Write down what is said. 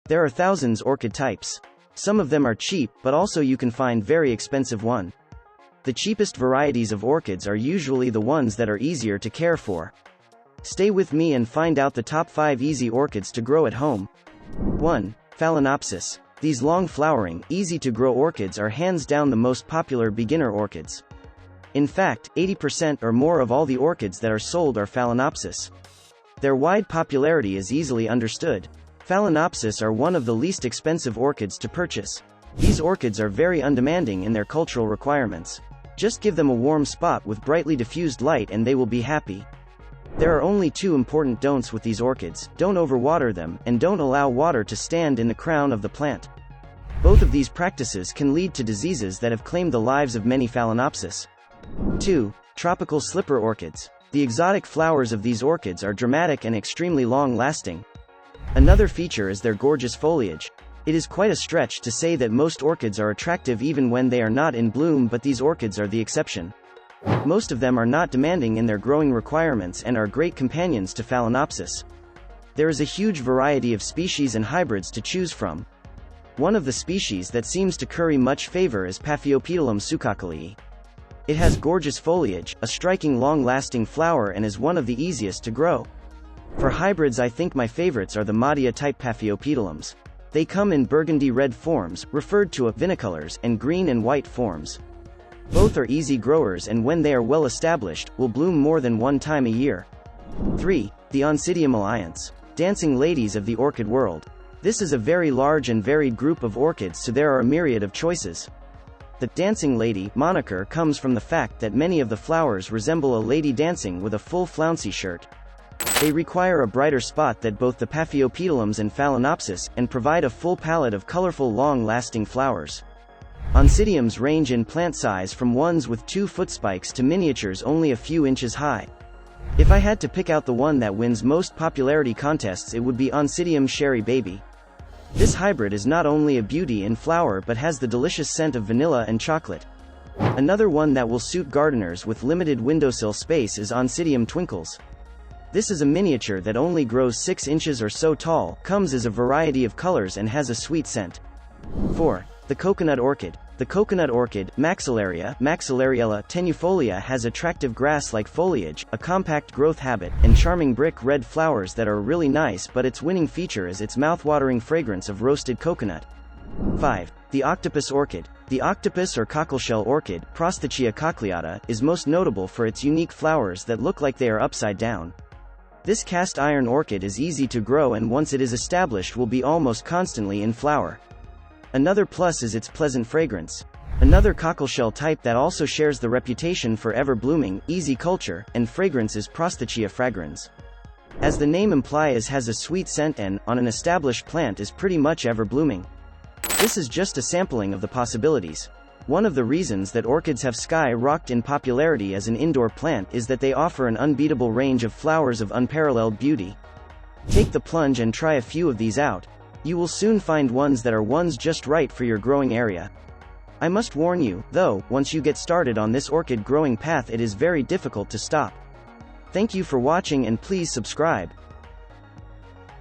There are thousands orchid types. Some of them are cheap, but also you can find very expensive one. The cheapest varieties of orchids are usually the ones that are easier to care for. Stay with me and find out the top 5 easy orchids to grow at home. 1. Phalaenopsis. These long-flowering, easy-to-grow orchids are hands down the most popular beginner orchids. In fact, 80% or more of all the orchids that are sold are Phalaenopsis. Their wide popularity is easily understood. Phalaenopsis are one of the least expensive orchids to purchase. These orchids are very undemanding in their cultural requirements. Just give them a warm spot with brightly diffused light and they will be happy. There are only 2 important don'ts with these orchids: don't overwater them, and don't allow water to stand in the crown of the plant. Both of these practices can lead to diseases that have claimed the lives of many Phalaenopsis. 2. Tropical slipper orchids. The exotic flowers of these orchids are dramatic and extremely long-lasting. Another feature is their gorgeous foliage. It is quite a stretch to say that most orchids are attractive even when they are not in bloom, but these orchids are the exception. Most of them are not demanding in their growing requirements and are great companions to Phalaenopsis. There is a huge variety of species and hybrids to choose from. One of the species that seems to curry much favor is Paphiopedilum succocolii. It has gorgeous foliage, a striking long-lasting flower, and is one of the easiest to grow. For hybrids, I think my favorites are the Madia-type Paphiopedilums. They come in burgundy red forms, referred to as vinicolors, and green and white forms. Both are easy growers and when they are well established, will bloom more than one time a year. 3. The Oncidium alliance. Dancing ladies of the orchid world. This is a very large and varied group of orchids, so there are a myriad of choices. The dancing lady moniker comes from the fact that many of the flowers resemble a lady dancing with a full flouncy shirt. They require a brighter spot than both the Paphiopedilums and Phalaenopsis, and provide a full palette of colorful long-lasting flowers. Oncidiums range in plant size from ones with 2-foot spikes to miniatures only a few inches high. If I had to pick out the one that wins most popularity contests, it would be Oncidium Sherry Baby. This hybrid is not only a beauty in flower but has the delicious scent of vanilla and chocolate. Another one that will suit gardeners with limited windowsill space is Oncidium Twinkles. This is a miniature that only grows 6 inches or so tall, comes as a variety of colors and has a sweet scent. 4. The coconut orchid. The coconut orchid, Maxillariella tenuifolia, has attractive grass-like foliage, a compact growth habit, and charming brick red flowers that are really nice, but its winning feature is its mouth-watering fragrance of roasted coconut. 5. The octopus orchid. The octopus or cockleshell orchid, Prostachia cochleata, is most notable for its unique flowers that look like they are upside down. This cast iron orchid is easy to grow and once it is established will be almost constantly in flower. Another plus is its pleasant fragrance. Another cockleshell type that also shares the reputation for ever-blooming, easy culture, and fragrance is Prostachia fragrans. As the name implies, has a sweet scent and, on an established plant, is pretty much ever-blooming. This is just a sampling of the possibilities. One of the reasons that orchids have sky-rocked in popularity as an indoor plant is that they offer an unbeatable range of flowers of unparalleled beauty. Take the plunge and try a few of these out. You will soon find ones that are just right for your growing area. I must warn you, though, once you get started on this orchid growing path, it is very difficult to stop. Thank you for watching and please subscribe.